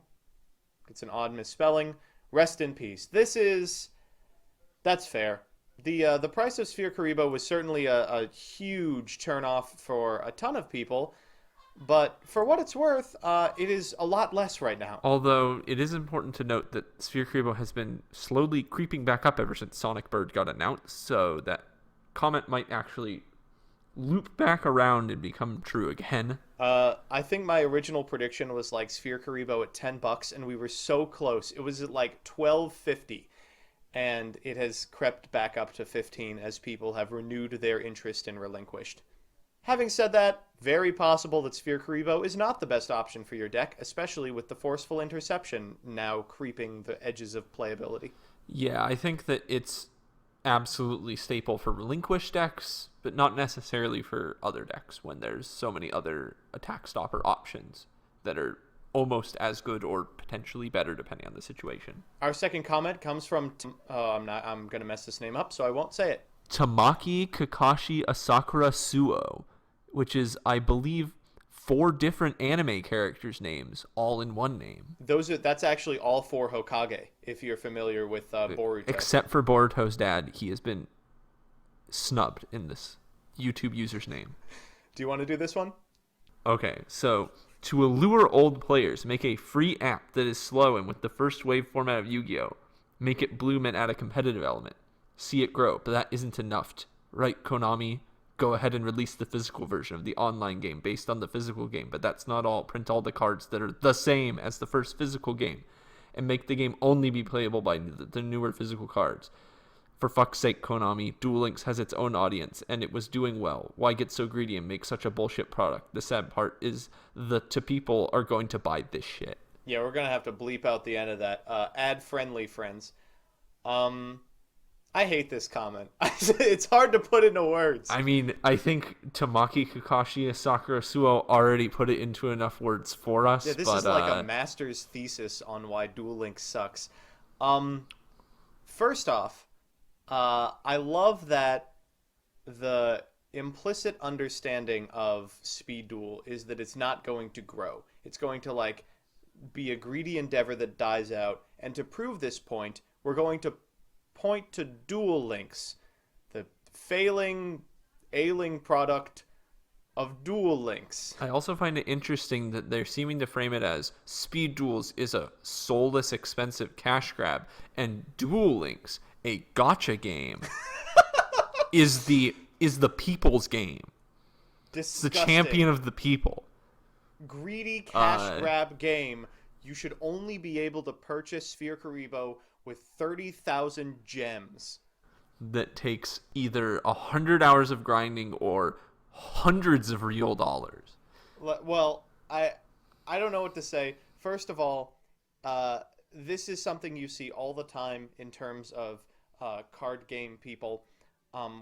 It's an odd misspelling. Rest in peace. That's fair. The price of Sphere Kuribo was certainly a huge turnoff for a ton of people, but for what it's worth, it is a lot less right now. Although it is important to note that Sphere Kuribo has been slowly creeping back up ever since Sonic Bird got announced, so that comment might actually loop back around and become true again. I think my original prediction was like Sphere Karibo at $10, and we were so close. It was at like $12.50, and it has crept back up to 15 as people have renewed their interest in Relinquished. Having said that, very possible that Sphere Karibo is not the best option for your deck, especially with the Forceful Interception now creeping the edges of playability. Yeah, I think that it's absolutely staple for Relinquished decks, but not necessarily for other decks when there's so many other attack stopper options that are almost as good or potentially better depending on the situation. Our second comment comes from I'm going to mess this name up, so I won't say it. Tamaki Kakashi Asakura Suo, which is, I believe, 4 different anime characters' names, all in one name. That's actually all 4 Hokage, if you're familiar with Boruto. Except for Boruto's dad, he has been snubbed in this YouTube user's name. Do you want to do this one? Okay, so to allure old players, make a free app that is slow and with the first wave format of Yu-Gi-Oh! Make it bloom and add a competitive element. See it grow, but that isn't enough. Right, Konami? Go ahead and release the physical version of the online game based on the physical game, but that's not all. Print all the cards that are the same as the first physical game, and make the game only be playable by the newer physical cards. For fuck's sake, Konami, Duel Links has its own audience, and it was doing well. Why get so greedy and make such a bullshit product? The sad part is people are going to buy this shit. Yeah, we're going to have to bleep out the end of that. Ad-friendly, friends. I hate this comment. It's hard to put into words. I mean, I think Tamaki Kakashi and Sakura Suo already put it into enough words for us. Yeah, this is like a master's thesis on why Duel Links sucks. First off, I love that the implicit understanding of Speed Duel is that it's not going to grow. It's going to like be a greedy endeavor that dies out. And to prove this point, we're going to point to Duel Links, the ailing product of Duel Links. I also find it interesting that they're seeming to frame it as Speed Duels is a soulless, expensive cash grab, and Duel Links, a gotcha game, is the people's game. Disgusting. It's the champion of the people. Greedy cash grab game. You should only be able to purchase Sphere Karibo with 30,000 gems. That takes either 100 hours of grinding or hundreds of real dollars. Well, I don't know what to say. First of all, this is something you see all the time in terms of card game people,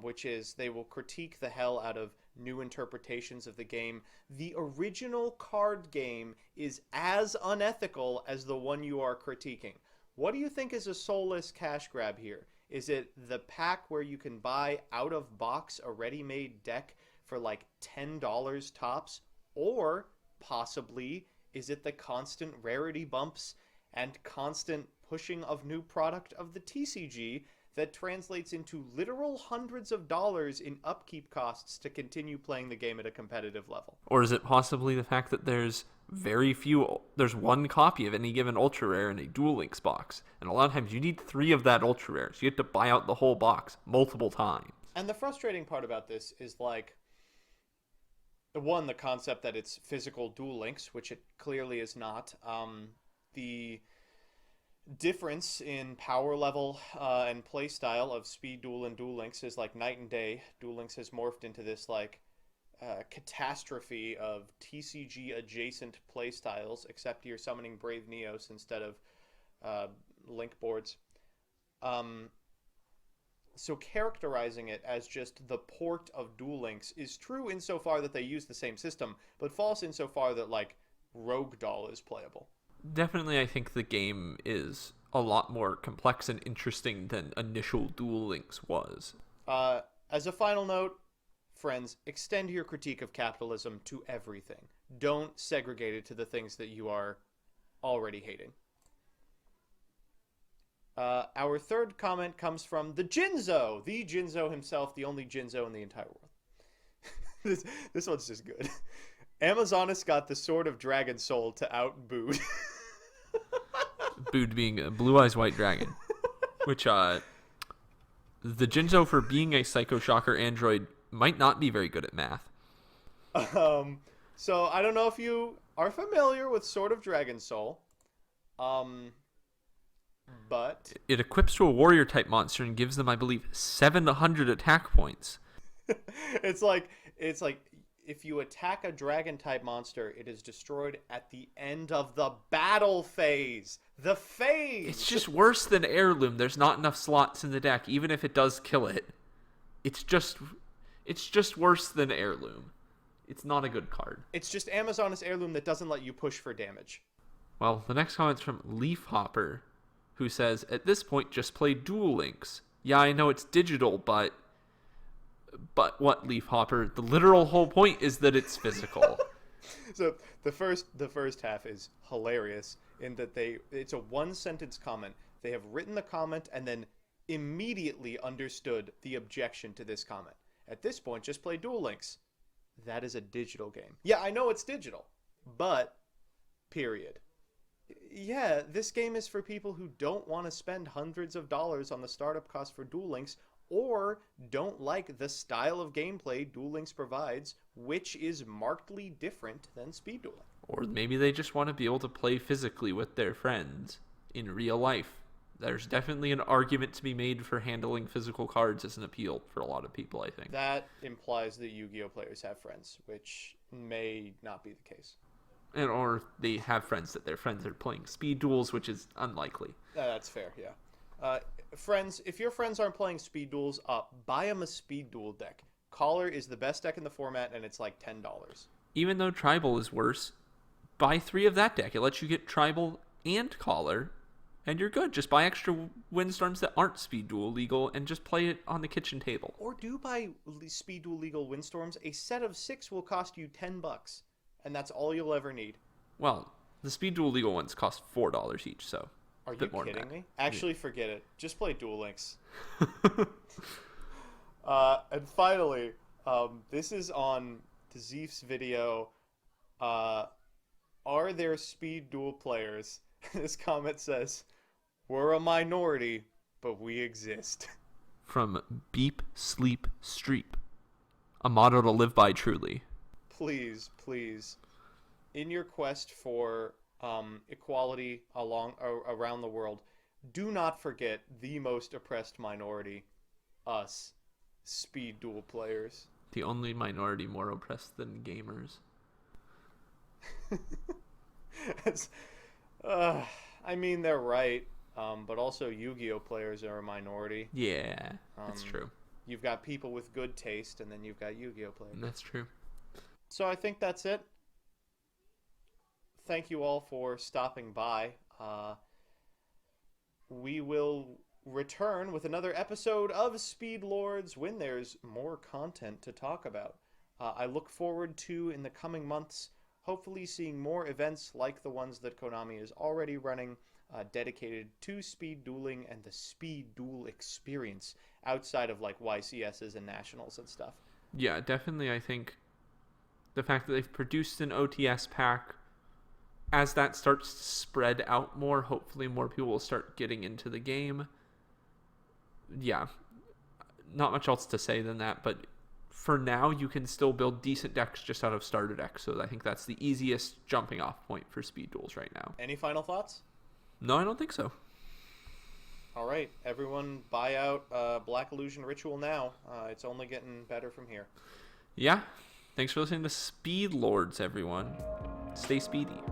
which is they will critique the hell out of new interpretations of the game. The original card game is as unethical as the one you are critiquing. What do you think is a soulless cash grab here? Is it the pack where you can buy out of box a ready-made deck for like $10 tops? Or possibly is it the constant rarity bumps and constant pushing of new product of the TCG that translates into literal hundreds of dollars in upkeep costs to continue playing the game at a competitive level? Or is it possibly the fact that there's one copy of any given ultra rare in a Duel Links box, and a lot of times you need 3 of that ultra rare, so you have to buy out the whole box multiple times. And the frustrating part about this is like, the concept that it's physical Duel Links, which it clearly is not. The difference in power level and play style of Speed Duel and Duel Links is like night and day. Duel Links has morphed into this like catastrophe of TCG adjacent play styles, except you're summoning Brave Neos instead of link boards. So characterizing it as just the port of Duel Links is true insofar that they use the same system, but false insofar that like Rogue Doll is playable. Definitely, I think the game is a lot more complex and interesting than initial Duel Links was. As a final note, friends, extend your critique of capitalism to everything. Don't segregate it to the things that you are already hating. Our third comment comes from the Jinzo himself, the only Jinzo in the entire world. This one's just good. Amazoness got the Sword of Dragon Soul to out-Bood. Bood being a Blue Eyes White Dragon. Which, the Jinzo, for being a Psycho Shocker android, might not be very good at math. So I don't know if you are familiar with Sword of Dragon Soul. But it equips to a warrior type monster and gives them, I believe, 700 attack points. it's like if you attack a dragon type monster, it is destroyed at the end of the battle phase. The phase. It's just worse than Heirloom. There's not enough slots in the deck, even if it does kill it. It's just worse than Heirloom. It's not a good card. It's just Amazon's Heirloom that doesn't let you push for damage. Well, the next comment's from Leafhopper, who says, at this point, just play Duel Links. Yeah, I know it's digital, but what, Leafhopper? The literal whole point is that it's physical. So the first half is hilarious in that it's a one-sentence comment. They have written the comment and then immediately understood the objection to this comment. At this point, just play Duel Links. That is a digital game. Yeah, I know it's digital, but period. Yeah, this game is for people who don't want to spend hundreds of dollars on the startup cost for Duel Links or don't like the style of gameplay Duel Links provides, which is markedly different than speed dueling. Or maybe they just want to be able to play physically with their friends in real life. There's definitely an argument to be made for handling physical cards as an appeal for a lot of people, I think. That implies that Yu-Gi-Oh players have friends, which may not be the case. Or they have friends that their friends are playing speed duels, which is unlikely. That's fair, yeah. Friends, if your friends aren't playing speed duels, buy them a speed duel deck. Caller is the best deck in the format, and it's like $10. Even though Tribal is worse, buy 3 of that deck. It lets you get Tribal and Caller, and you're good. Just buy extra Windstorms that aren't speed duel legal and just play it on the kitchen table. Or do buy speed duel legal Windstorms. A set of 6 will cost you $10, and that's all you'll ever need. Well, the speed duel legal ones cost $4 each, so are you kidding me? Actually, forget it. Just play Duel Links. And finally, this is on Zeef's video. Are there speed duel players? This comment says, we're a minority, but we exist. From Beep Sleep Streep. A motto to live by, truly. Please, in your quest for equality around the world, do not forget the most oppressed minority, us, speed duel players. The only minority more oppressed than gamers. I mean, they're right, but also Yu-Gi-Oh players are a minority. Yeah, that's true. You've got people with good taste, and then you've got Yu-Gi-Oh players. That's true. So I think that's it. Thank you all for stopping by. We will return with another episode of Speed Lords when there's more content to talk about. I look forward to, in the coming months, hopefully seeing more events like the ones that Konami is already running, dedicated to speed dueling and the speed duel experience outside of like YCSs and nationals and stuff. Yeah, definitely. I think the fact that they've produced an OTS pack, as that starts to spread out more, hopefully more people will start getting into the game. Yeah, not much else to say than that, but for now you can still build decent decks just out of starter decks, so I think that's the easiest jumping off point for speed duels right now. Any final thoughts? No, I don't think so. All right, everyone buy out Black Illusion Ritual now. It's only getting better from here. Yeah, thanks for listening to Speed Lords, everyone. Stay speedy.